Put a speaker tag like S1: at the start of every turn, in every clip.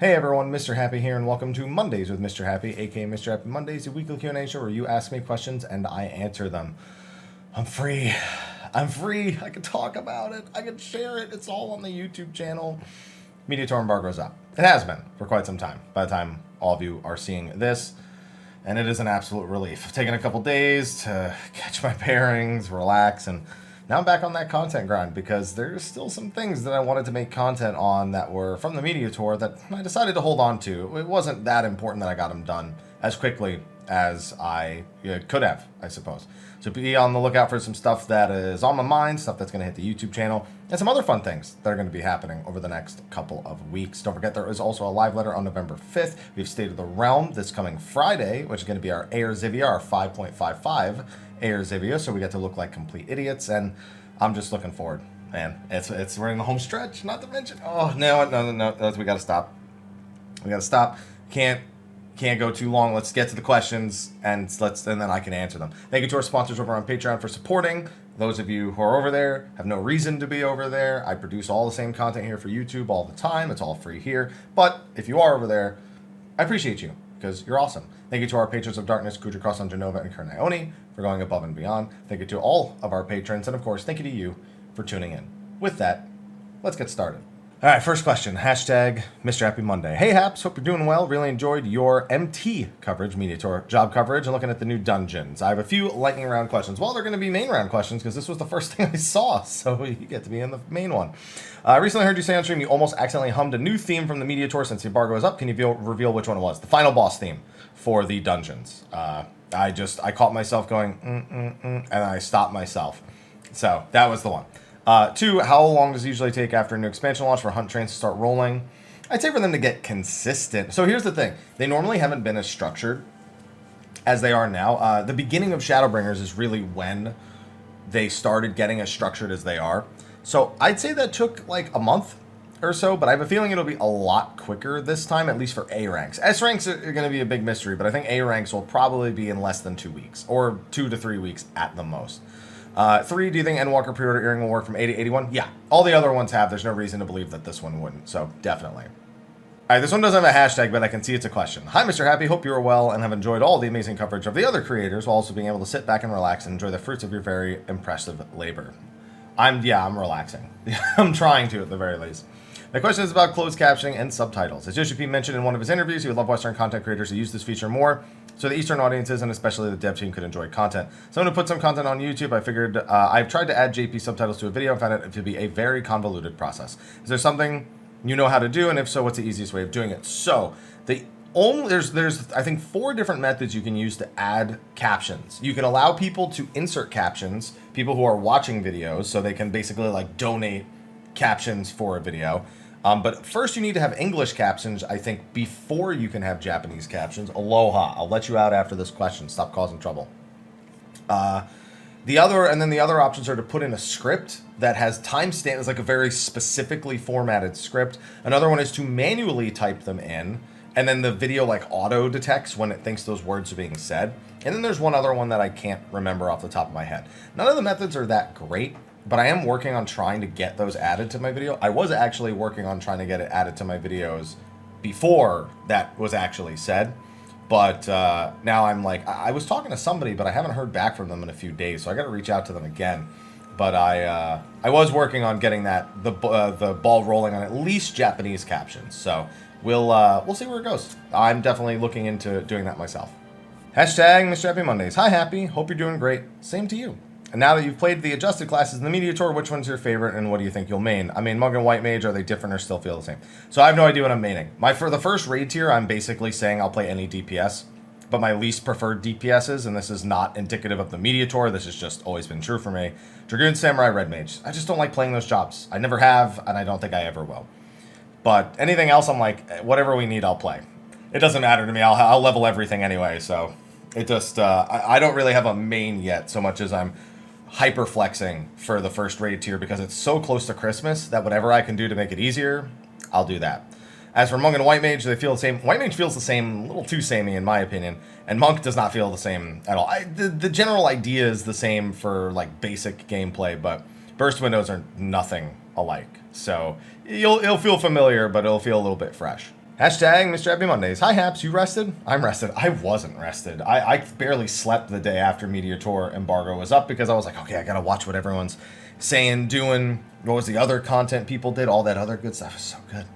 S1: Hey everyone, Mr. Happy here, and welcome to Mondays with Mr. Happy, aka Mr. Happy Mondays, a weekly Q&A show where you ask me questions and I answer them. I'm free. I can talk about it. I can share it. It's all on the YouTube channel. Mediator embargo's up. It has been for quite some time. By the time all of you are seeing this, and it is an absolute relief. I've taken a couple days to catch my bearings, relax, and now I'm back on that content grind because there's still some things that I wanted to make content on that were from the media tour that I decided to hold on to. It wasn't that important that I got them done as quickly as I could have, I suppose. So be on the lookout for some stuff that is on my mind, stuff that's going to hit the YouTube channel, and some other fun things that are going to be happening over the next couple of weeks. Don't forget there is also a live letter on November 5th. We have State of the Realm this coming Friday, which is going to be our Air Zivia, our 5.55 Air Zivia, so we get to look like complete idiots, and I'm just looking forward. Man, we're in the home stretch, not to mention, no, we gotta stop. Can't go too long. Let's get to the questions, and then I can answer them. Thank you to our sponsors over on Patreon for supporting. Those of you who are over there have no reason to be over there. I produce all the same content here for YouTube all the time. It's all free here. But if you are over there, I appreciate you because you're awesome. Thank you to our patrons of Darkness, Khuja, Janova, and Kurenai Oni for going above and beyond. Thank you to all of our patrons, and of course, thank you to you for tuning in. With that, let's get started. All right, first question, hashtag Mr. Happy Monday. Hey Haps, hope you're doing well. Really enjoyed your MT coverage, Media Tour job coverage, and looking at the new dungeons. I have a few lightning round questions. Well, they're going to be main round questions because this was the first thing I saw, so you get to be in the main one. I recently heard you say on stream you almost accidentally hummed a new theme from the Media Tour since the embargo is up. Can you reveal which one it was? The final boss theme for the dungeons. I caught myself going, and I stopped myself. So that was the one. 2, how long does it usually take after a new expansion launch for hunt trains to start rolling? I'd say for them to get consistent. So here's the thing. They normally haven't been as structured as they are now. The beginning of Shadowbringers is really when they started getting as structured as they are. So I'd say that took like a month or so, but I have a feeling it'll be a lot quicker this time, at least for A ranks. S ranks are going to be a big mystery, but I think A ranks will probably be in less than 2 weeks, or 2 to 3 weeks at the most. 3, do you think Endwalker pre-order earring will work from 80 to 81? Yeah, all the other ones have. There's no reason to believe that this one wouldn't, so definitely. All right, this one doesn't have a hashtag, but I can see it's a question. Hi, Mr. Happy. Hope you are well and have enjoyed all the amazing coverage of the other creators while also being able to sit back and relax and enjoy the fruits of your very impressive labor. I'm relaxing. I'm trying to, at the very least. My question is about closed captioning and subtitles. As JP mentioned in one of his interviews, he would love Western content creators to use this feature more so the Eastern audiences and especially the dev team could enjoy content. So I'm going to put some content on YouTube. I figured I've tried to add JP subtitles to a video and found it to be a very convoluted process. Is there something you know how to do? And if so, what's the easiest way of doing it? So there's I think 4 different methods you can use to add captions. You can allow people to insert captions, people who are watching videos, so they can basically like donate captions for a video. But first you need to have English captions, I think, before you can have Japanese captions. Aloha. I'll let you out after this question. Stop causing trouble. The other options are to put in a script that has timestamps, like a very specifically formatted script. Another one is to manually type them in, and then the video like auto detects when it thinks those words are being said. And then there's one other one that I can't remember off the top of my head. None of the methods are that great, but I am working on trying to get those added to my video. I was actually working on trying to get it added to my videos before that was actually said. But now I'm like, I was talking to somebody, but I haven't heard back from them in a few days, so I got to reach out to them again. But I was working on getting the ball rolling on at least Japanese captions. So we'll see where it goes. I'm definitely looking into doing that myself. Hashtag Mr. Happy Mondays. Hi, Happy. Hope you're doing great. Same to you. And now that you've played the adjusted classes in the Media Tour, which one's your favorite and what do you think you'll main? I mean, Monk and White Mage, are they different or still feel the same? So I have no idea what I'm maining. For the first raid tier, I'm basically saying I'll play any DPS, but my least preferred DPSs, and this is not indicative of the Media Tour, this has just always been true for me. Dragoon, Samurai, Red Mage. I just don't like playing those jobs. I never have, and I don't think I ever will. But anything else, I'm like, whatever we need, I'll play. It doesn't matter to me. I'll level everything anyway, so it just, I don't really have a main yet, so much as I'm hyper flexing for the first raid tier because it's so close to Christmas that whatever I can do to make it easier, I'll do that. As for Monk and White Mage, they feel the same. White Mage feels the same, a little too samey in my opinion, and Monk does not feel the same at all. The general idea is the same for like basic gameplay, but burst windows are nothing alike. So it'll feel familiar, but it'll feel a little bit fresh. Hashtag Mr. Happy Mondays. Hi, Haps. You rested? I'm rested. I wasn't rested. I barely slept the day after Mediator embargo was up because I was like, okay, I got to watch what everyone's saying, doing. What was the other content people did? All that other good stuff is so good.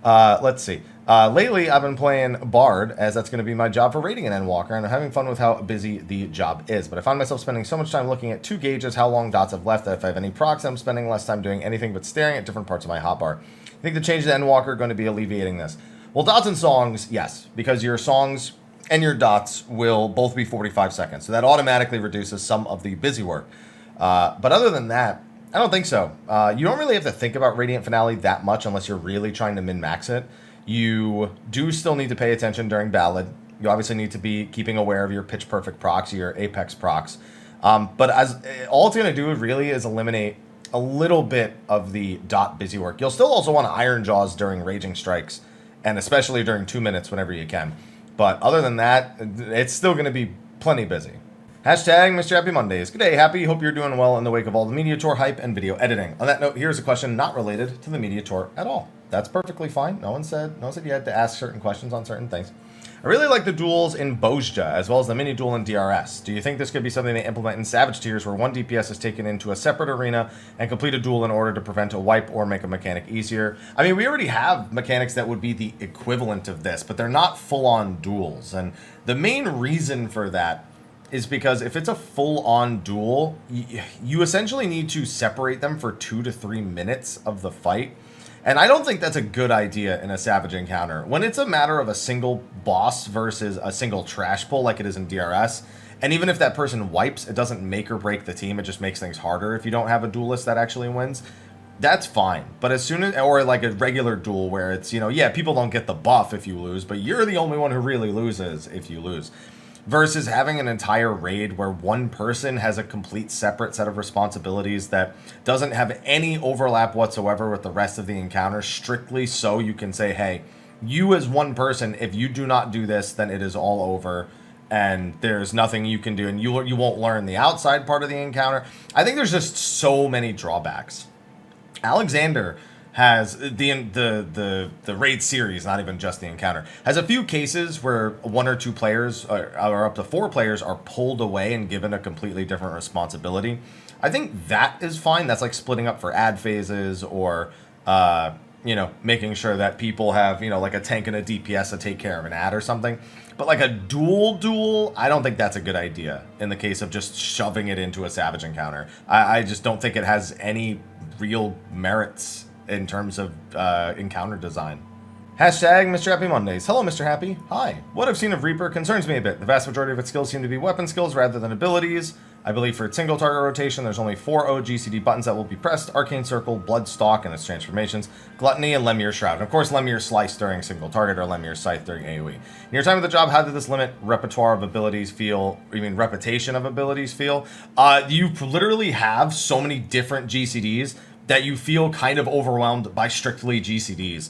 S1: Let's see. Lately, I've been playing Bard, as that's going to be my job for raiding an Endwalker, and I'm having fun with how busy the job is. But I find myself spending so much time looking at two gauges, how long dots have left, that if I have any procs, I'm spending less time doing anything but staring at different parts of my hotbar. I think the change to the Endwalker are going to be alleviating this. Well, dots and songs, yes, because your songs and your dots will both be 45 seconds. So that automatically reduces some of the busy work. But other than that, I don't think so. You don't really have to think about Radiant Finale that much unless you're really trying to min-max it. You do still need to pay attention during Ballad. You obviously need to be keeping aware of your Pitch Perfect procs, your Apex procs. But all it's going to do really is eliminate a little bit of the dot busy work. You'll still also want to Iron Jaws during Raging Strikes, and especially during 2 minutes whenever you can. But other than that, it's still going to be plenty busy. Hashtag Mr. Happy Mondays. Good day, Happy. Hope you're doing well in the wake of all the Mediator hype and video editing. On that note, here's a question not related to the Mediator at all. That's perfectly fine. No one said you had to ask certain questions on certain things. I really like the duels in Bozja, as well as the mini duel in DRS. Do you think this could be something they implement in Savage Tiers, where one DPS is taken into a separate arena and complete a duel in order to prevent a wipe or make a mechanic easier? I mean, we already have mechanics that would be the equivalent of this, but they're not full-on duels. And the main reason for that is because if it's a full-on duel, you essentially need to separate them for 2 to 3 minutes of the fight. And I don't think that's a good idea in a Savage encounter. When it's a matter of a single boss versus a single trash pull like it is in DRS, and even if that person wipes, it doesn't make or break the team, it just makes things harder if you don't have a duelist that actually wins, that's fine. But as soon as, or like a regular duel where it's, yeah, people don't get the buff if you lose, but you're the only one who really loses if you lose. Versus having an entire raid where one person has a complete separate set of responsibilities that doesn't have any overlap whatsoever with the rest of the encounter, strictly so you can say, hey, you as one person, if you do not do this, then it is all over, and there's nothing you can do, and you won't learn the outside part of the encounter. I think there's just so many drawbacks. Alexander has the raid series, not even just the encounter, has a few cases where 1 or 2 players or up to 4 players are pulled away and given a completely different responsibility. I think that is fine. That's like splitting up for ad phases or making sure that people have like a tank and a DPS to take care of an ad or something. But like a duel, I don't think that's a good idea in the case of just shoving it into a Savage encounter. I just don't think it has any real merits in terms of encounter design. Hashtag Mr. Happy Mondays. Hello, Mr. Happy. Hi. What I've seen of Reaper concerns me a bit. The vast majority of its skills seem to be weapon skills rather than abilities. I believe for its single target rotation, there's only 4 OGCD buttons that will be pressed: Arcane Circle, Blood Stalk, and its transformations, Gluttony, and Lemure Shroud. And of course, Lemure Slice during single target, or Lemure Scythe during AoE. In your time with the job, how did this limit repertoire of abilities feel? You mean repetition of abilities feel? You literally have so many different GCDs that you feel kind of overwhelmed by strictly GCDs.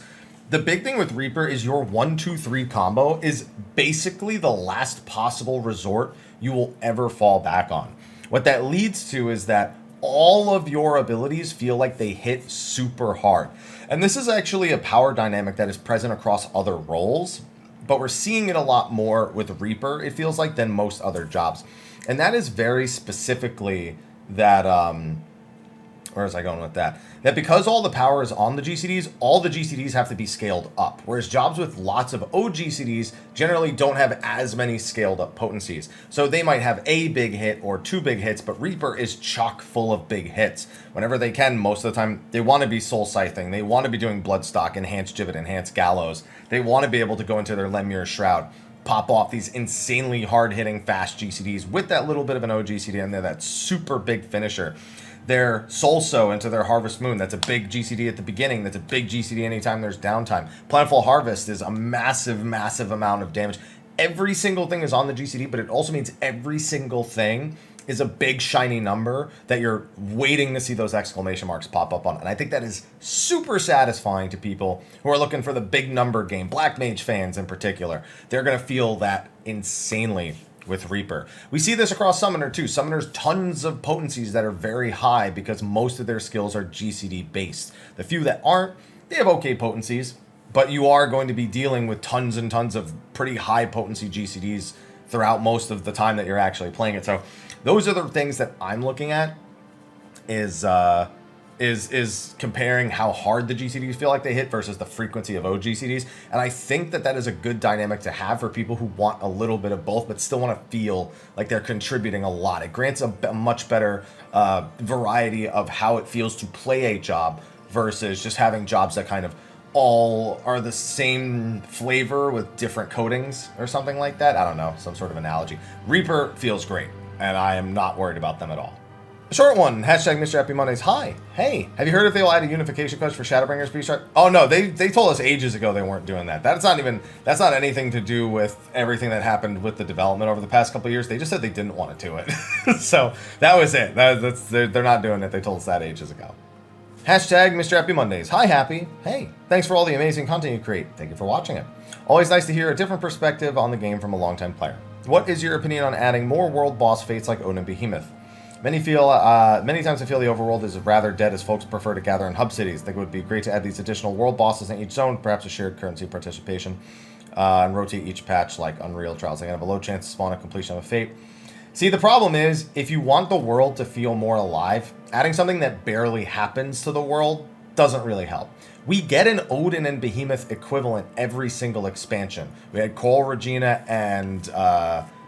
S1: The big thing with Reaper is your 1-2-3 combo is basically the last possible resort you will ever fall back on. What that leads to is that all of your abilities feel like they hit super hard. And this is actually a power dynamic that is present across other roles, but we're seeing it a lot more with Reaper, it feels like, than most other jobs. And that is very specifically that, where was I going with that? That because all the power is on the GCDs, all the GCDs have to be scaled up. Whereas jobs with lots of OGCDs generally don't have as many scaled up potencies. So they might have a big hit or 2 big hits, but Reaper is chock full of big hits. Whenever they can, most of the time, they want to be soul scything. They want to be doing Bloodstock, Enhanced Gibbet, Enhanced Gallows. They want to be able to go into their Lemure Shroud, pop off these insanely hard-hitting fast GCDs with that little bit of an OGCD in there, that super big finisher. Their Soul Sow into their Harvest Moon. That's a big GCD at the beginning. That's a big GCD anytime there's downtime. Plentiful Harvest is a massive, massive amount of damage. Every single thing is on the GCD, but it also means every single thing is a big shiny number that you're waiting to see those exclamation marks pop up on. And I think that is super satisfying to people who are looking for the big number game. Black Mage fans in particular. They're going to feel that insanely with Reaper. We see this across Summoner too. Summoners, tons of potencies that are very high because most of their skills are GCD based. The few that aren't, they have okay potencies, but you are going to be dealing with tons and tons of pretty high potency GCDs throughout most of the time that you're actually playing it. So those are the things that I'm looking at is comparing how hard the GCDs feel like they hit versus the frequency of OGCDs. And I think that that is a good dynamic to have for people who want a little bit of both, but still want to feel like they're contributing a lot. It grants a much better variety of how it feels to play a job versus just having jobs that kind of all are the same flavor with different coatings or something like that. I don't know, some sort of analogy. Reaper feels great, and I am not worried about them at all. Short one, hashtag Mrhappy Mondays. Hi, hey, have you heard if they will add a unification quest for Shadowbringers Beaststrike? Oh no, they told us ages ago they weren't doing that. That's not anything to do with everything that happened with the development over the past couple of years. They just said they didn't want to do it. So that was it. They're not doing it. They told us that ages ago. Hashtag Mrhappy Mondays. Hi, Happy. Hey, thanks for all the amazing content you create. Thank you for watching it. Always nice to hear a different perspective on the game from a longtime player. What is your opinion on adding more world boss fates like Odin Behemoth? Many times I feel the overworld is rather dead as folks prefer to gather in hub cities. I think it would be great to add these additional world bosses in each zone, perhaps a shared currency participation, and rotate each patch like Unreal Trials. They have a low chance to spawn a completion of a fate. See, the problem is, if you want the world to feel more alive, adding something that barely happens to the world doesn't really help. We get an Odin and Behemoth equivalent every single expansion. We had Cole, Regina, and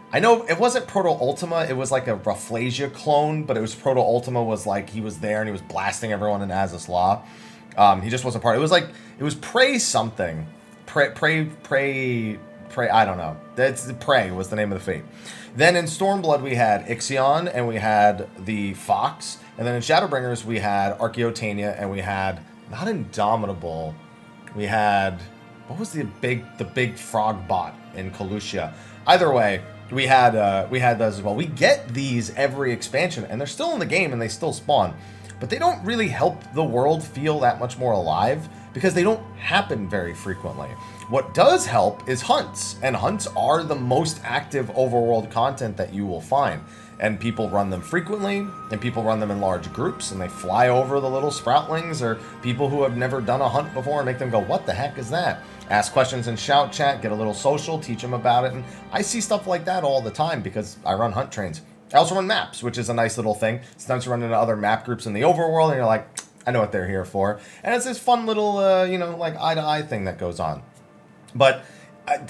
S1: I know it wasn't Proto Ultima, it was like a Rafflesia clone, but it was Proto Ultima was like, he was there and he was blasting everyone in Azys Law. He just wasn't part. It was Prey something. Prey, I don't know. That's Prey was the name of the fate. Then in Stormblood we had Ixion and we had the Fox. And then in Shadowbringers we had Archaeotania and we had, not Indomitable, we had, what was the big frog bot in Colucia? Either way, we had those as well. We get these every expansion, and they're still in the game, and they still spawn. But they don't really help the world feel that much more alive, because they don't happen very frequently. What does help is hunts, and hunts are the most active overworld content that you will find. And people run them frequently, and people run them in large groups, and they fly over the little sproutlings, or people who have never done a hunt before and make them go, what the heck is that? Ask questions in shout chat, get a little social, teach them about it, and I see stuff like that all the time because I run hunt trains. I also run maps, which is a nice little thing. Sometimes you run into other map groups in the overworld, and you're like, I know what they're here for. And it's this fun little, like eye-to-eye thing that goes on. But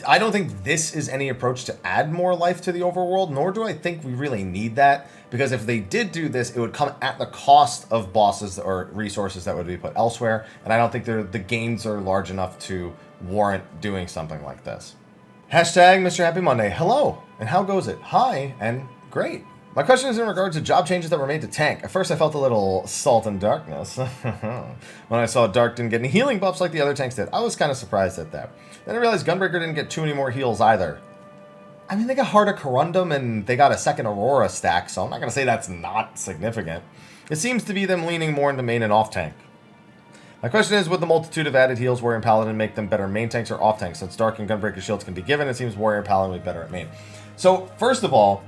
S1: I don't think this is any approach to add more life to the overworld, nor do I think we really need that, because if they did do this, it would come at the cost of bosses or resources that would be put elsewhere, and I don't think the gains are large enough to warrant doing something like this. Hashtag Mrhappy Monday. Hello, and how goes it? Hi, and great. My question is in regards to job changes that were made to tank. At first I felt a little salt and darkness when I saw Dark didn't get any healing buffs like the other tanks did. I was kind of surprised at that. Then I realized Gunbreaker didn't get too many more heals either. I mean, they got Heart of Corundum and they got a second Aurora stack, so I'm not going to say that's not significant. It seems to be them leaning more into main and off tank. My question is, would the multitude of added heals Warrior and Paladin make them better main tanks or off tanks? Since Dark and Gunbreaker shields can be given, it seems Warrior and Paladin would be better at main. So, first of all,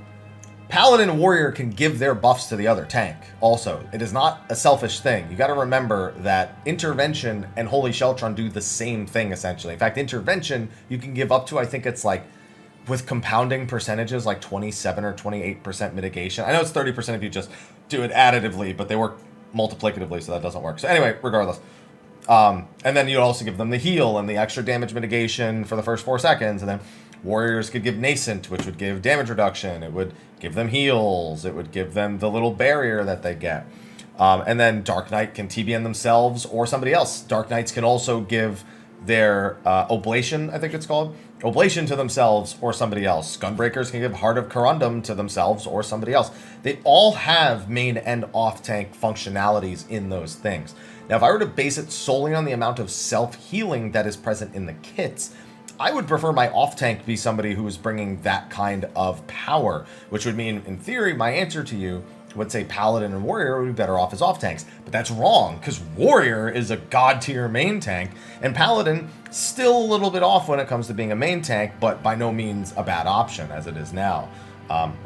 S1: Paladin and Warrior can give their buffs to the other tank. Also, it is not a selfish thing. You got to remember that Intervention and Holy Sheltron do the same thing, essentially. In fact, Intervention, you can give up to, I think it's like, with compounding percentages, like 27 or 28% mitigation. I know it's 30% if you just do it additively, but they work multiplicatively, so that doesn't work. So anyway, regardless. And then you also give them the heal and the extra damage mitigation for the first 4 seconds, and then Warriors could give Nascent, which would give damage reduction. It would give them heals. It would give them the little barrier that they get. And then Dark Knight can TBN themselves or somebody else. Dark Knights can also give their Oblation, I think it's called, Oblation to themselves or somebody else. Gunbreakers can give Heart of Corundum to themselves or somebody else. They all have main and off-tank functionalities in those things. Now, if I were to base it solely on the amount of self-healing that is present in the kits, I would prefer my off-tank be somebody who is bringing that kind of power, which would mean, in theory, my answer to you would say Paladin and Warrior would be better off as off-tanks. But that's wrong, because Warrior is a god-tier main tank, and Paladin still a little bit off when it comes to being a main tank, but by no means a bad option as it is now.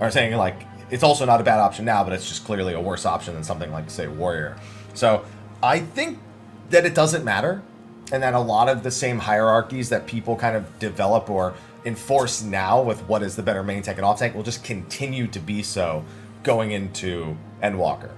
S1: Or saying, like, it's also not a bad option now, but it's just clearly a worse option than something like, say, Warrior. So I think that it doesn't matter. and that a lot of the same hierarchies that people kind of develop or enforce now with what is the better main tank and off tank will just continue to be so going into Endwalker.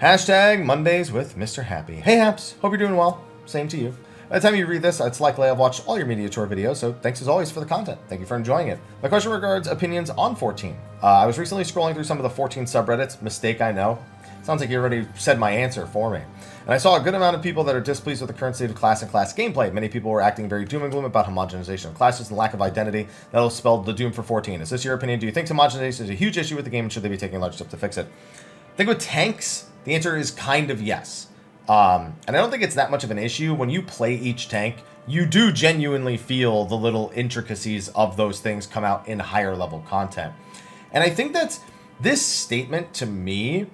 S1: Hashtag Mondays with Mr. Happy. Hey Haps, hope you're doing well. Same to you. By the time you read this, it's likely I've watched all your Media Tour videos, so thanks as always for the content. Thank you for enjoying it. My question regards opinions on 14. I was recently scrolling through some of the 14 subreddits. Mistake, I know. Sounds like you already said my answer for me. And I saw a good amount of people that are displeased with the current state of class and class gameplay. Many people were acting very doom and gloom about homogenization of classes and lack of identity. That'll spell the doom for 14. Is this your opinion? Do you think homogenization is a huge issue with the game, and should they be taking large steps to fix it? I think with tanks, the answer is kind of yes. And I don't think it's that much of an issue. When you play each tank, you do genuinely feel the little intricacies of those things come out in higher level content. And I think that this statement, to me,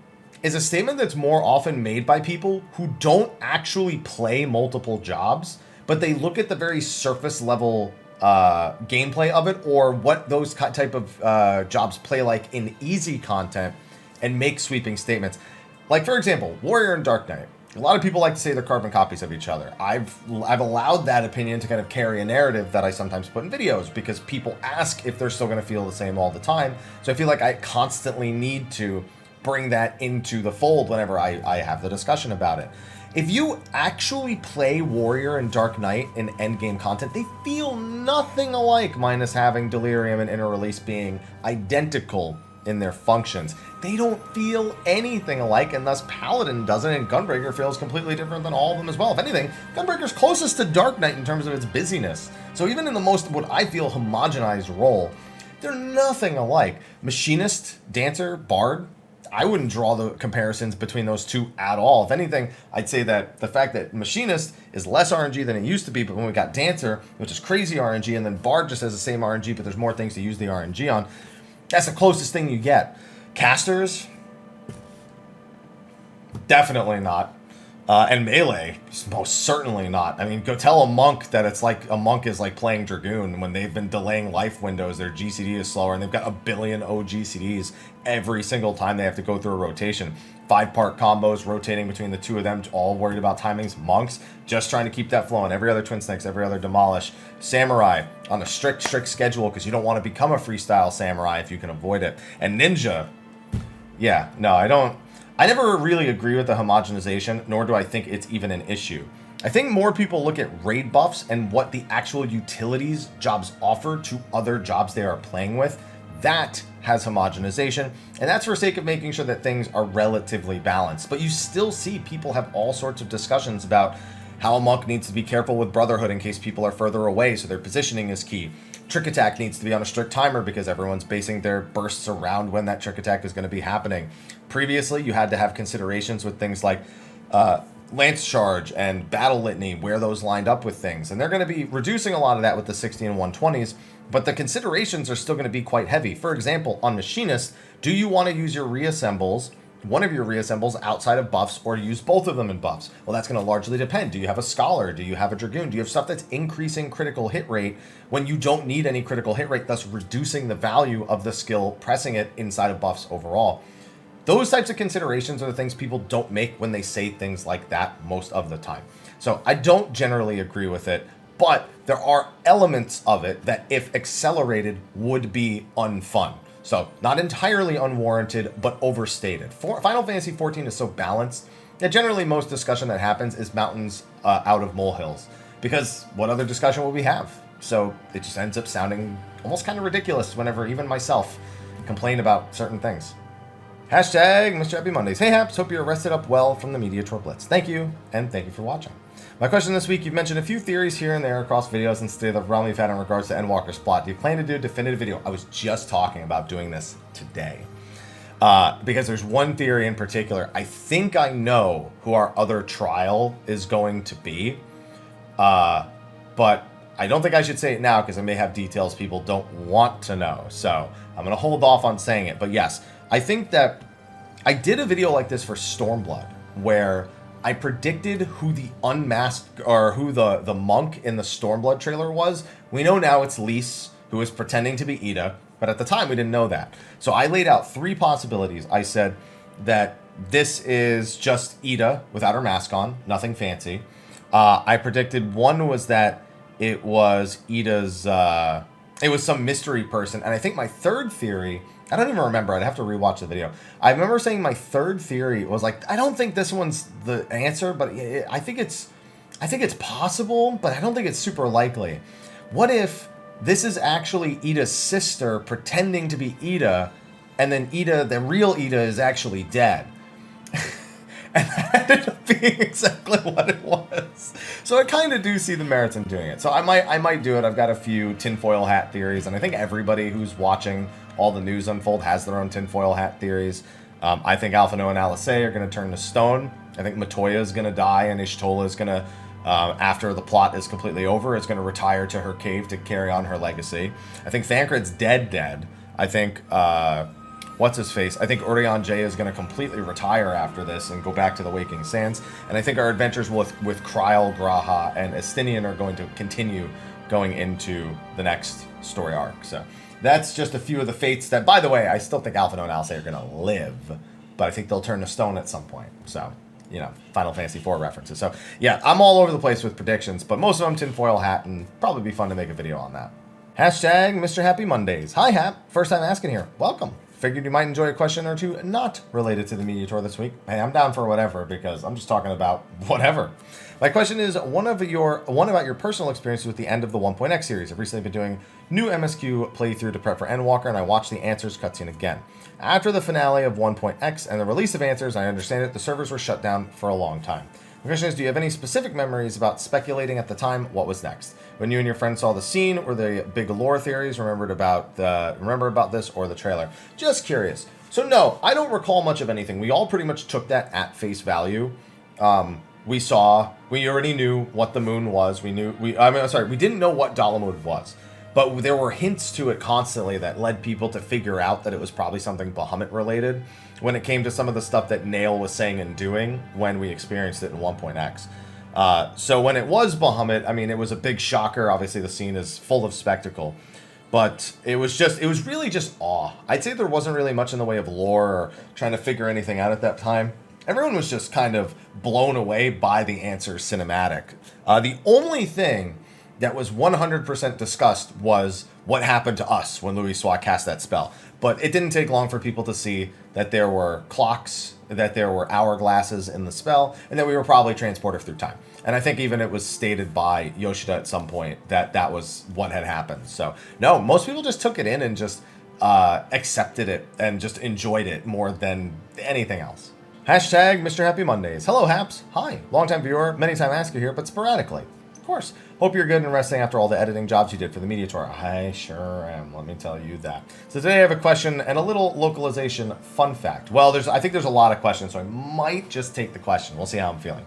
S1: is a statement that's more often made by people who don't actually play multiple jobs, but they look at the very surface level gameplay of it, or what those type of jobs play like in easy content, and make sweeping statements. Like, for example, Warrior and Dark Knight. A lot of people like to say they're carbon copies of each other. I've allowed that opinion to kind of carry a narrative that I sometimes put in videos, because people ask if they're still going to feel the same all the time. So I feel like I constantly need to bring that into the fold whenever I have the discussion about it. If you actually play Warrior and Dark Knight in endgame content, they feel nothing alike, minus having Delirium and Inner Release being identical in their functions. They don't feel anything alike, and thus Paladin doesn't, and Gunbreaker feels completely different than all of them as well. If anything, Gunbreaker's closest to Dark Knight in terms of its busyness. So even in the most, what I feel, homogenized role, they're nothing alike. Machinist, Dancer, Bard, I wouldn't draw the comparisons between those two at all. If anything, I'd say that the fact that Machinist is less RNG than it used to be, but when we got Dancer, which is crazy RNG, and then Bard just has the same RNG, but there's more things to use the RNG on, that's the closest thing you get. Casters, definitely not. And Melee, most certainly not. I mean, go tell a monk that it's like a monk is like playing Dragoon when they've been delaying life windows. Their GCD is slower, and they've got a billion OGCDs every single time they have to go through a rotation. 5-part combos rotating between the two of them, all worried about timings. Monks just trying to keep that flowing. Every other Twin Snakes, every other Demolish. Samurai on a strict schedule, because you don't want to become a freestyle samurai if you can avoid it. And Ninja, yeah, no, I never really agree with the homogenization, nor do I think it's even an issue. I think more people look at raid buffs and what the actual utilities jobs offer to other jobs they are playing with. That has homogenization, and that's for sake of making sure that things are relatively balanced. But you still see people have all sorts of discussions about how a monk needs to be careful with Brotherhood in case people are further away, so their positioning is key. Trick attack needs to be on a strict timer because everyone's basing their bursts around when that trick attack is going to be happening. Previously, you had to have considerations with things like Lance Charge and Battle Litany, where those lined up with things. And they're going to be reducing a lot of that with the 60 and 120s, but the considerations are still going to be quite heavy. For example, on Machinist, do you want to use your reassembles, one of your reassembles outside of buffs, or use both of them in buffs? Well, that's going to largely depend. Do you have a Scholar? Do you have a Dragoon? Do you have stuff that's increasing critical hit rate when you don't need any critical hit rate, thus reducing the value of the skill, pressing it inside of buffs overall? Those types of considerations are the things people don't make when they say things like that most of the time. So I don't generally agree with it, but there are elements of it that, if accelerated, would be unfun. So not entirely unwarranted, but overstated. Final Fantasy XIV is so balanced that generally most discussion that happens is mountains out of molehills, because what other discussion will we have? So it just ends up sounding almost kind of ridiculous whenever even myself complain about certain things. Hashtag Mr. Happy Mondays. Hey Haps, hope you're rested up well from the Media Tour Blitz. Thank you, and thank you for watching. My question this week, you've mentioned a few theories here and there across videos and state of the realm you've had in regards to Endwalker's plot. Do you plan to do a definitive video? I was just talking about doing this today. Because there's one theory in particular. I think I know who our other trial is going to be. But I don't think I should say it now because I may have details people don't want to know. So I'm going to hold off on saying it. But yes, I think that I did a video like this for Stormblood, where I predicted who the unmasked, or who the monk in the Stormblood trailer was. We know now it's Lys, who is pretending to be Ida, but at the time we didn't know that. So I laid out 3 possibilities. I said that this is just Ida without her mask on, nothing fancy. I predicted one was that it was Ida's, it was some mystery person. And I think my third theory, I don't even remember. I'd have to rewatch the video. I remember saying my third theory was like, I don't think this one's the answer, but I think it's possible, but I don't think it's super likely. What if this is actually Ida's sister pretending to be Ida, and then Ida, the real Ida, is actually dead? And that ended up being exactly what it was. So I kind of do see the merits in doing it. So I might do it. I've got a few tinfoil hat theories, and I think everybody who's watching all the news unfold has their own tinfoil hat theories. I think Alphinaud and Alice are going to turn to stone. I think Matoya is going to die, and Y'shtola is going to, after the plot is completely over, is going to retire to her cave to carry on her legacy. I think Thancred's dead. I think... what's his face? I think Urianger J is going to completely retire after this and go back to the Waking Sands. And I think our adventures with Krile, Graha, and Estinian are going to continue going into the next story arc. So that's just a few of the fates that, by the way, I still think Alphinaud and Alice are going to live, but I think they'll turn to stone at some point. So, you know, Final Fantasy IV references. So, yeah, I'm all over the place with predictions, but most of them tinfoil hat, and probably be fun to make a video on that. Hashtag Mr. Happy Mondays. Hi, Hap. First time asking here. Welcome. Figured you might enjoy a question or two not related to the media tour this week. Hey, I'm down for whatever because I'm just talking about whatever. My question is one about your personal experiences with the end of the 1.x series. I've recently been doing new MSQ playthrough to prep for Endwalker, and I watched the Answers cutscene again. After the finale of 1.x and the release of Answers, I understand it, the servers were shut down for a long time. The question is, do you have any specific memories about speculating at the time what was next? When you and your friend saw the scene or the big lore theories, remember about this or the trailer? Just curious. So no, I don't recall much of anything. We all pretty much took that at face value. We already knew what the moon was. We didn't know what Dalamud was. But there were hints to it constantly that led people to figure out that it was probably something Bahamut related when it came to some of the stuff that Nail was saying and doing when we experienced it in 1.x. So when it was Bahamut, I mean, it was a big shocker. Obviously, the scene is full of spectacle. But it was really just awe. I'd say there wasn't really much in the way of lore or trying to figure anything out at that time. Everyone was just kind of blown away by the Answers cinematic. The only thing that was 100% discussed was what happened to us when Louis Soix cast that spell. But it didn't take long for people to see that there were clocks, that there were hourglasses in the spell, and that we were probably transported through time. And I think even it was stated by Yoshida at some point that that was what had happened. So, no, most people just took it in and just accepted it and just enjoyed it more than anything else. Hashtag Mr. Happy Mondays. Hello, Haps. Hi. Long-time viewer, many-time asker here, but sporadically. Of course. Hope you're good and resting after all the editing jobs you did for the media tour. I sure am, let me tell you that. So today I have a question and a little localization fun fact. Well, I think there's a lot of questions, so I might just take the question. We'll see how I'm feeling.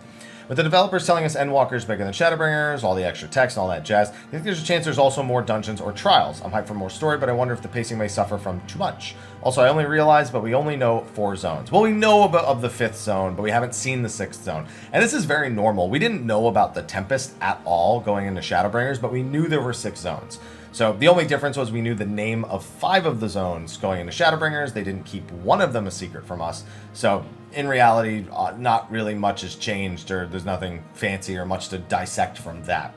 S1: With the developers telling us Endwalker's bigger than Shadowbringers, all the extra text and all that jazz, I think there's a chance there's also more dungeons or trials. I'm hyped for more story, but I wonder if the pacing may suffer from too much. Also, I only realized, but we only know 4 zones. Well, we know of the 5th zone, but we haven't seen the 6th zone. And this is very normal. We didn't know about the Tempest at all going into Shadowbringers, but we knew there were 6 zones. So the only difference was we knew the name of 5 of the zones going into Shadowbringers. They didn't keep one of them a secret from us. So in reality, not really much has changed, or there's nothing fancy or much to dissect from that.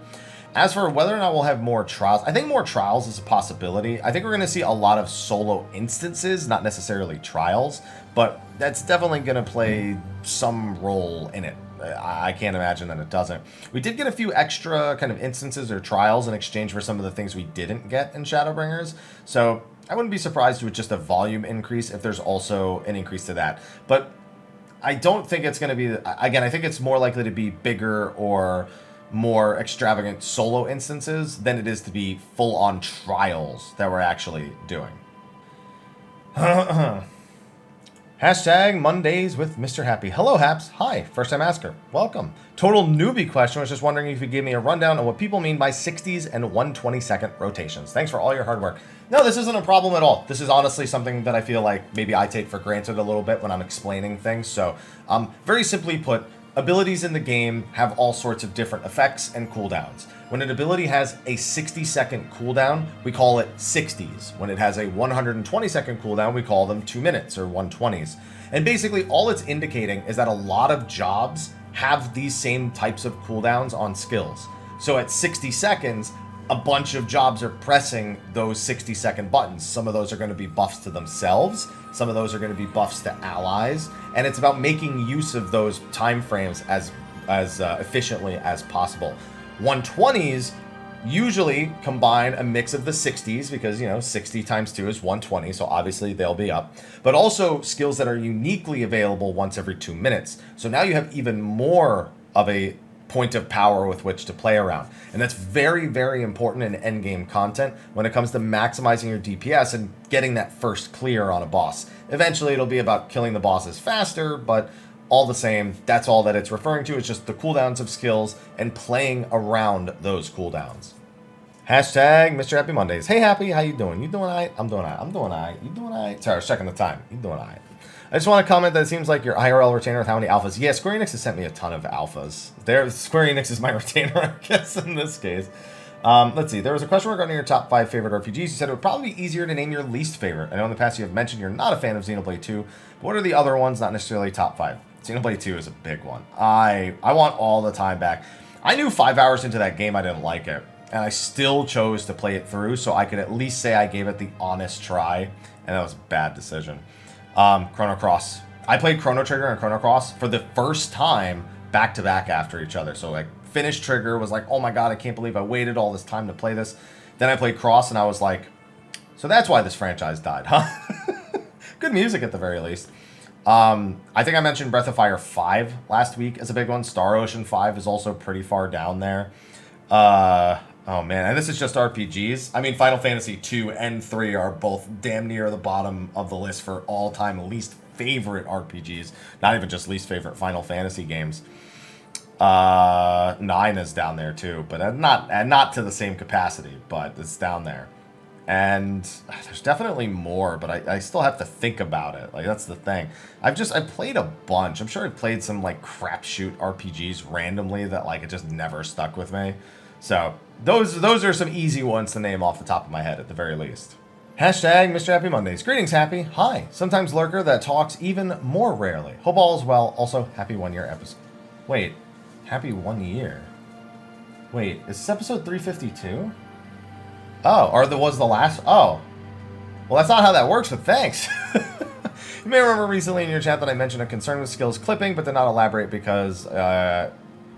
S1: As for whether or not we'll have more trials, I think more trials is a possibility. I think we're going to see a lot of solo instances, not necessarily trials, but that's definitely going to play some role in it. I can't imagine that it doesn't. We did get a few extra kind of instances or trials in exchange for some of the things we didn't get in Shadowbringers, so I wouldn't be surprised with just a volume increase if there's also an increase to that. But I don't think it's going to be, again, I think it's more likely to be bigger or more extravagant solo instances than it is to be full-on trials that we're actually doing. Hashtag Mondays with Mr. Happy. Hello, Haps. Hi, first-time asker. Welcome. Total newbie question. I was just wondering if you could give me a rundown on what people mean by 60s and 120-second rotations. Thanks for all your hard work. No, this isn't a problem at all. This is honestly something that I feel like maybe I take for granted a little bit when I'm explaining things. So, very simply put, abilities in the game have all sorts of different effects and cooldowns. When an ability has a 60-second cooldown, we call it 60s. When it has a 120-second cooldown, we call them 2 minutes or 120s. And basically all it's indicating is that a lot of jobs have these same types of cooldowns on skills. So at 60 seconds, a bunch of jobs are pressing those 60-second buttons. Some of those are going to be buffs to themselves. Some of those are going to be buffs to allies. And it's about making use of those time frames as efficiently as possible. 120s usually combine a mix of the 60s because, 60 times 2 is 120, so obviously they'll be up. But also skills that are uniquely available once every 2 minutes. So now you have even more of a point of power with which to play around. And that's very, very important in endgame content when it comes to maximizing your DPS and getting that first clear on a boss. Eventually it'll be about killing the bosses faster, but all the same, that's all that it's referring to. It's just the cooldowns of skills and playing around those cooldowns. Hashtag Mr. Happy Mondays. Hey Happy, how you doing? You doing alright? I'm doing alright. I'm doing alright. You doing alright? Sorry, I was checking the time. You doing alright? I just want to comment that it seems like your IRL retainer with how many alphas. Yeah, Square Enix has sent me a ton of alphas. Square Enix is my retainer, I guess, in this case. Let's see. There was a question regarding your top 5 favorite RPGs. You said it would probably be easier to name your least favorite. I know in the past you have mentioned you're not a fan of Xenoblade 2, but what are the other ones, not necessarily top 5? Xenoblade 2 is a big one. I want all the time back. I knew 5 hours into that game I didn't like it, and I still chose to play it through so I could at least say I gave it the honest try, and that was a bad decision. Chrono Cross. I played Chrono Trigger and Chrono Cross for the first time back-to-back after each other. So I finished Trigger, was like, oh my god, I can't believe I waited all this time to play this. Then I played Cross, and I was like, so that's why this franchise died, huh? Good music at the very least. I think I mentioned Breath of Fire 5 last week as a big one. Star Ocean 5 is also pretty far down there. Oh man, and this is just RPGs. I mean, Final Fantasy 2 and 3 are both damn near the bottom of the list for all-time least favorite RPGs. Not even just least favorite Final Fantasy games. 9 is down there too, but not to the same capacity, but it's down there. And there's definitely more, but I still have to think about it. Like, that's the thing. I played a bunch. I'm sure I played some, like, crapshoot RPGs randomly that, like, it just never stuck with me. So, those are some easy ones to name off the top of my head, at the very least. Hashtag Mr. Happy Mondays. Greetings, Happy. Hi. Sometimes lurker that talks even more rarely. Hope all is well. Also, happy 1 year episode. Wait. Happy 1 year? Wait, is this episode 352? Oh, or was the last... Oh. Well, that's not how that works, but thanks. You may remember recently in your chat that I mentioned a concern with skills clipping, but did not elaborate because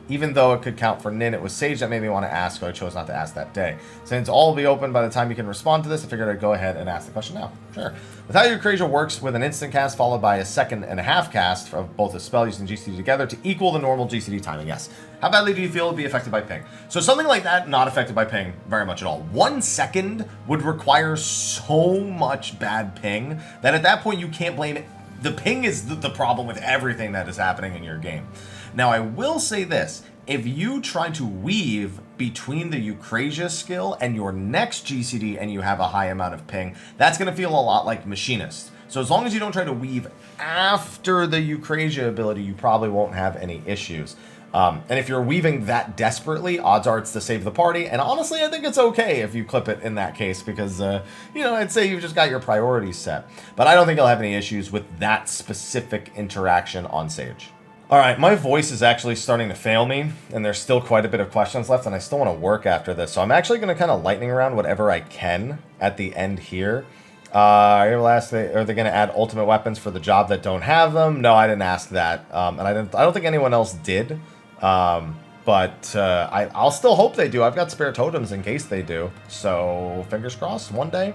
S1: even though it could count for Nin, it was Sage that made me want to ask, so I chose not to ask that day. Since all will be open by the time you can respond to this, I figured I'd go ahead and ask the question now. Sure. With how your Khuja works with an instant cast followed by a second and a half cast of both a spell using GCD together to equal the normal GCD timing, yes. How badly do you feel it would be affected by ping? So something like that, not affected by ping very much at all. 1 second would require so much bad ping that at that point you can't blame it. The ping is the problem with everything that is happening in your game. Now, I will say this. If you try to weave between the Eucrasia skill and your next GCD and you have a high amount of ping, that's going to feel a lot like Machinist. So as long as you don't try to weave after the Eucrasia ability, you probably won't have any issues. And if you're weaving that desperately, odds are it's to save the party. And honestly, I think it's okay if you clip it in that case because, I'd say you've just got your priorities set. But I don't think you'll have any issues with that specific interaction on Sage. All right, my voice is actually starting to fail me, and there's still quite a bit of questions left, and I still want to work after this. So I'm actually going to kind of lightning round whatever I can at the end here. Are they going to add ultimate weapons for the job that don't have them? No, I didn't ask that, and I don't think anyone else did. But I'll still hope they do. I've got spare totems in case they do. So fingers crossed, one day.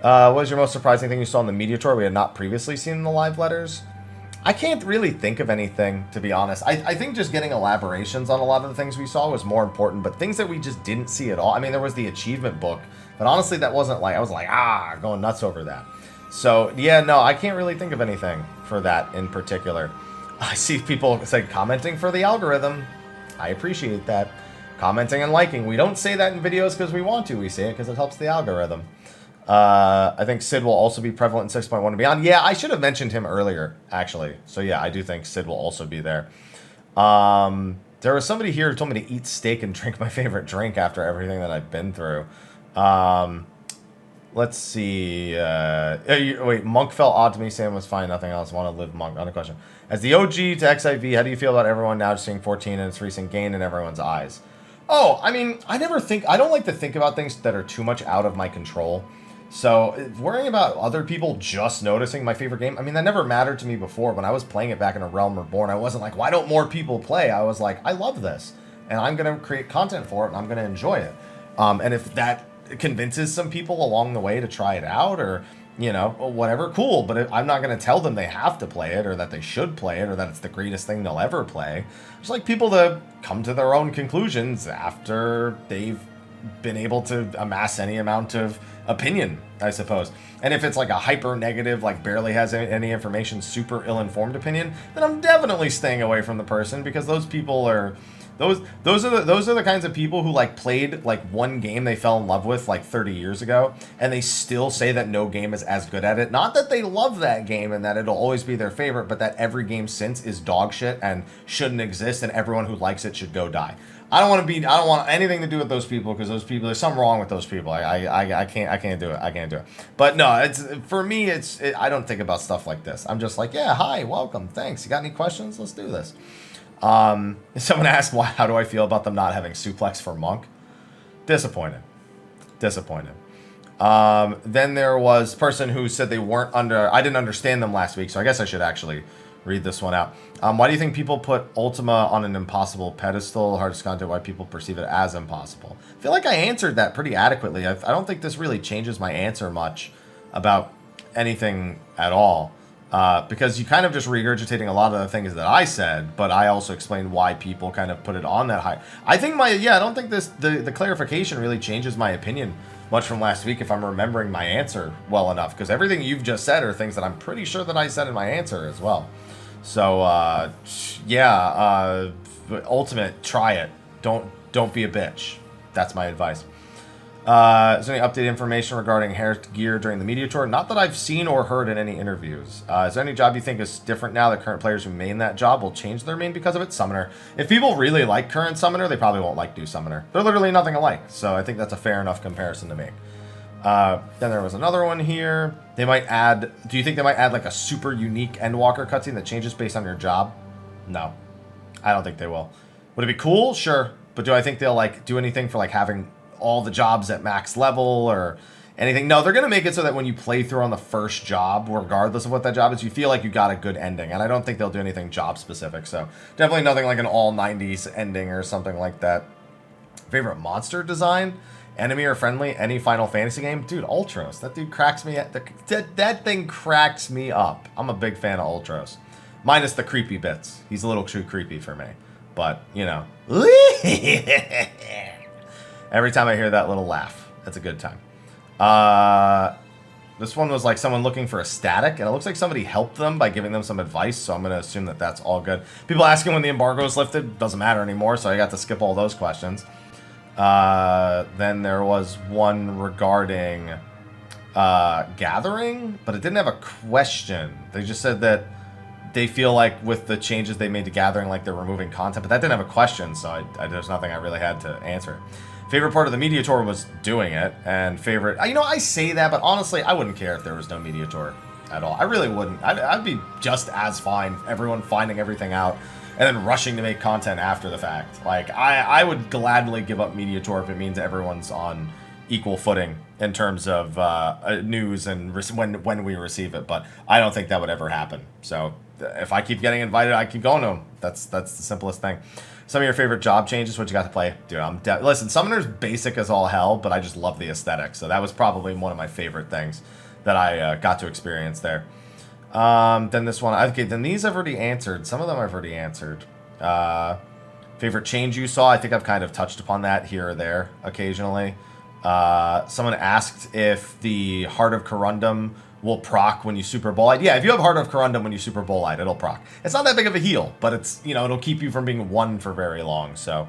S1: What was your most surprising thing you saw in the media tour we had not previously seen in the live letters? I can't really think of anything, to be honest. I think just getting elaborations on a lot of the things we saw was more important, but things that we just didn't see at all. I mean, there was the achievement book, but honestly, that wasn't like, I was like, going nuts over that. So, yeah, no, I can't really think of anything for that in particular. I see people say commenting for the algorithm. I appreciate that. Commenting and liking. We don't say that in videos because we want to. We say it because it helps the algorithm. I think Sid will also be prevalent in 6.1 and beyond. Yeah, I should have mentioned him earlier, actually. So yeah, I do think Sid will also be there. There was somebody here who told me to eat steak and drink my favorite drink after everything that I've been through. Let's see. Wait, Monk felt odd to me. Sam was fine. Nothing else. Want to live Monk. On a question. As the OG to XIV, how do you feel about everyone now just seeing 14 and its recent gain in everyone's eyes? Oh, I mean, I don't like to think about things that are too much out of my control. So worrying about other people just noticing my favorite game, I mean, that never mattered to me before. When I was playing it back in A Realm Reborn, I wasn't like, why don't more people play? I was like, I love this, and I'm going to create content for it, and I'm going to enjoy it. And if that convinces some people along the way to try it out, or you know, whatever, cool. But I'm not going to tell them they have to play it, or that they should play it, or that it's the greatest thing they'll ever play. Just like people to come to their own conclusions after they've been able to amass any amount of opinion, I suppose. And if it's like a hyper negative, like barely has any information, super ill-informed opinion, then I'm definitely staying away from the person, because those people are those are the kinds of people who like played like one game they fell in love with like 30 years ago, and they still say that no game is as good at it. Not that they love that game and that it'll always be their favorite, but that every game since is dog shit and shouldn't exist, and everyone who likes it should go die. I don't want anything to do with those people, because those people, there's something wrong with those people. I can't do it. But no, it's for me. I don't think about stuff like this. I'm just like, yeah, hi, welcome, thanks. You got any questions? Let's do this. Someone asked, how do I feel about them not having suplex for Monk? Disappointed. Then there was a person who said they weren't I didn't understand them last week, so I guess I should actually read this one out. Why do you think people put Ultima on an impossible pedestal? Hardest content, why people perceive it as impossible? I feel like I answered that pretty adequately. I don't think this really changes my answer much about anything at all. Because you kind of just regurgitating a lot of the things that I said, but I also explained why people kind of put it on that high. I think I don't think the clarification really changes my opinion much from last week if I'm remembering my answer well enough, because everything you've just said are things that I'm pretty sure that I said in my answer as well. So, Ultimate, try it. Don't be a bitch. That's my advice. Is there any updated information regarding hair gear during the media tour? Not that I've seen or heard in any interviews. Is there any job you think is different now that current players who main that job will change their main because of it? Summoner. If people really like current Summoner, they probably won't like new Summoner. They're literally nothing alike, so I think that's a fair enough comparison to make. Then there was another one here. Do you think they might add like a super unique Endwalker cutscene that changes based on your job? No. I don't think they will. Would it be cool? Sure. But do I think they'll like do anything for like having all the jobs at max level or anything? No, they're going to make it so that when you play through on the first job, regardless of what that job is, you feel like you got a good ending. And I don't think they'll do anything job specific. So definitely nothing like an all 90s ending or something like that. Favorite monster design? Enemy or friendly? Any Final Fantasy game? Dude, Ultros. That dude cracks me. That thing cracks me up. I'm a big fan of Ultros. Minus the creepy bits. He's a little too creepy for me. But, you know. Every time I hear that little laugh, that's a good time. This one was like someone looking for a static, and it looks like somebody helped them by giving them some advice, so I'm going to assume that that's all good. People asking when the embargo is lifted, doesn't matter anymore, so I got to skip all those questions. Then there was one regarding Gathering, but it didn't have a question. They just said that they feel like with the changes they made to Gathering, like they're removing content, but that didn't have a question, so there's nothing I really had to answer. Favorite part of the media tour was doing it, and favorite... You know, I say that, but honestly, I wouldn't care if there was no media tour at all. I really wouldn't. I'd be just as fine, everyone finding everything out, and then rushing to make content after the fact. Like, I would gladly give up media tour if it means everyone's on equal footing in terms of news and when we receive it, but I don't think that would ever happen. So if I keep getting invited, I keep going to them. That's the simplest thing. Some of your favorite job changes, what you got to play? Dude, listen, Summoner's basic as all hell, but I just love the aesthetic. So that was probably one of my favorite things that I got to experience there. Then this one, okay, then these I've already answered. Some of them I've already answered. Favorite change you saw? I think I've kind of touched upon that here or there occasionally. Someone asked if the Heart of Corundum will proc when you Super Bowl-eyed. Yeah, if you have Heart of Corundum when you Super Bowl-eyed, it'll proc. It's not that big of a heal, but it's, you know, it'll keep you from being one for very long, so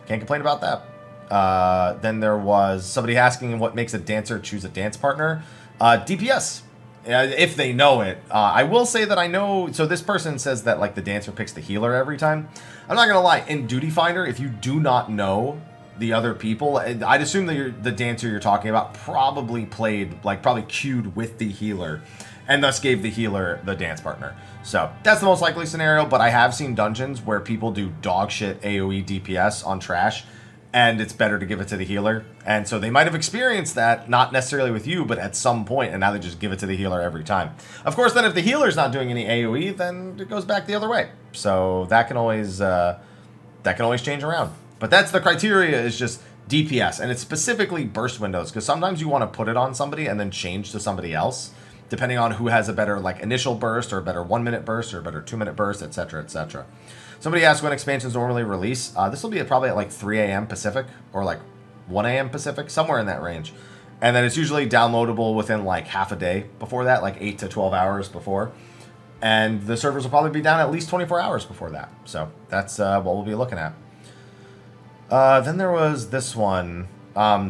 S1: can't complain about that. Then there was somebody asking what makes a dancer choose a dance partner. DPS, if they know it. I will say that I know, so this person says that like the dancer picks the healer every time. I'm not gonna lie, in Duty Finder, if you do not know the other people. I'd assume that the dancer you're talking about probably played, like, probably queued with the healer, and thus gave the healer the dance partner. So that's the most likely scenario, but I have seen dungeons where people do dog shit AoE DPS on trash, and it's better to give it to the healer. And so they might have experienced that, not necessarily with you, but at some point, and now they just give it to the healer every time. Of course, then if the healer's not doing any AoE, then it goes back the other way. So that can always change around. But that's the criteria, is just DPS, and it's specifically burst windows, because sometimes you want to put it on somebody and then change to somebody else, depending on who has a better like initial burst, or a better 1 minute burst, or a better 2 minute burst, etc., etc. Somebody asked when expansions normally release. This will be probably at like 3 a.m. Pacific, or like 1 a.m. Pacific, somewhere in that range. And then it's usually downloadable within like half a day before that, like 8 to 12 hours before. And the servers will probably be down at least 24 hours before that. So that's what we'll be looking at. Then there was this one.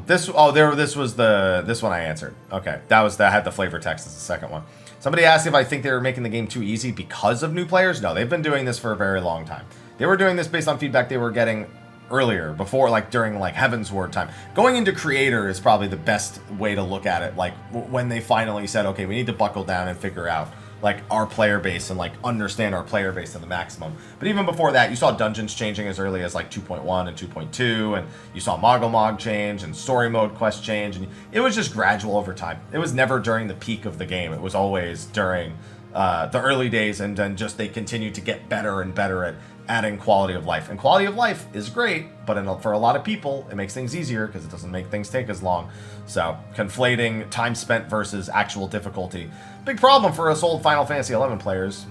S1: This was this one I answered. Okay, that had the flavor text as the second one. Somebody asked if I think they were making the game too easy because of new players. No, they've been doing this for a very long time. They were doing this based on feedback they were getting earlier, before, like during like Heaven's Word time. Going into creator is probably the best way to look at it. Like when they finally said, okay, we need to buckle down and figure out like our player base and like understand our player base to the maximum. But even before that, you saw dungeons changing as early as like 2.1 and 2.2, and you saw Moggle change and story mode quest change, and it was just gradual over time. It was never during the peak of the game. It was always during the early days, and then just they continued to get better and better at adding quality of life. And quality of life is great, but for a lot of people, it makes things easier because it doesn't make things take as long. So conflating time spent versus actual difficulty, big problem for us old Final Fantasy XI players.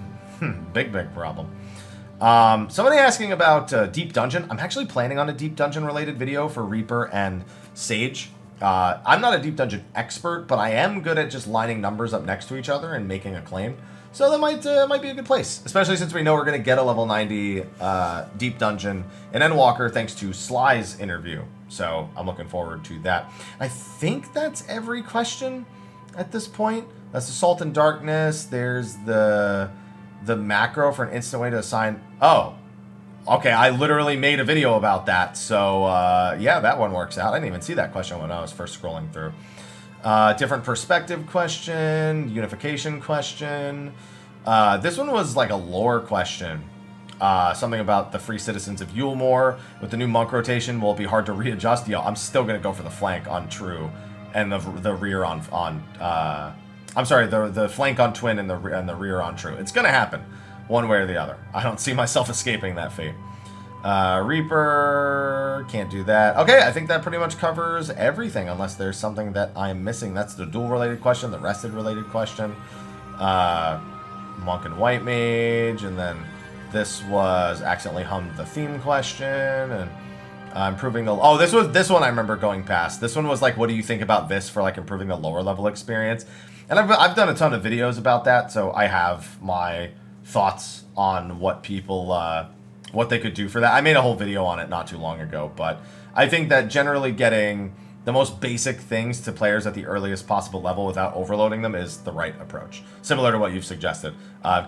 S1: Big problem. Somebody asking about Deep Dungeon. I'm actually planning on a Deep Dungeon related video for Reaper and Sage. I'm not a Deep Dungeon expert, but I am good at just lining numbers up next to each other and making a claim. So that might be a good place, especially since we know we're going to get a level 90 Deep Dungeon in Endwalker thanks to Sly's interview. So I'm looking forward to that. I think that's every question at this point. That's Assault in Darkness. There's the macro for an instant way to assign. Oh, okay. I literally made a video about that. So yeah, that one works out. I didn't even see that question when I was first scrolling through. Different perspective question, unification question. This one was like a lore question. Something about the free citizens of Yulemore. With the new monk rotation, will it be hard to readjust? Yo, I'm still going to go for the flank on True and the rear on I'm sorry, the flank on Twin and the rear on True. It's going to happen one way or the other. I don't see myself escaping that fate. Reaper, can't do that. Okay, I think that pretty much covers everything, unless there's something that I'm missing. That's the duel-related question, the rested-related question, Monk and White Mage, and then this was accidentally hummed the theme question, and improving the... Oh, this one I remember going past. This one was like, what do you think about this for like improving the lower-level experience? And I've done a ton of videos about that, so I have my thoughts on what people... what they could do for that. I made a whole video on it not too long ago, but I think that generally getting the most basic things to players at the earliest possible level without overloading them is the right approach. Similar to what you've suggested.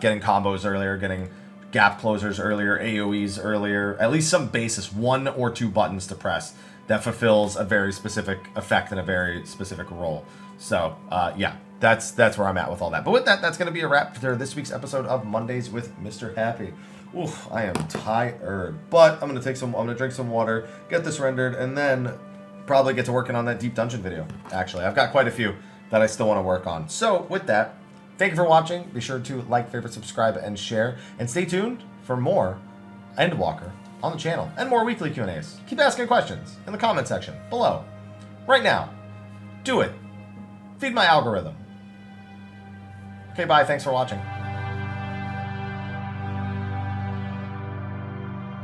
S1: Getting combos earlier, getting gap closers earlier, AoEs earlier, at least some basis, 1 or 2 buttons to press that fulfills a very specific effect and a very specific role. So, yeah, that's where I'm at with all that. But with that, that's going to be a wrap for this week's episode of Mondays with Mr. Happy. Oof, I am tired, but I'm gonna drink some water, get this rendered, and then probably get to working on that Deep Dungeon video. Actually, I've got quite a few that I still want to work on. So with that, thank you for watching. Be sure to like, favorite, subscribe, and share, and stay tuned for more Endwalker on the channel and more weekly Q&As. Keep asking questions in the comment section below. Right now, do it. Feed my algorithm. Okay, bye. Thanks for watching.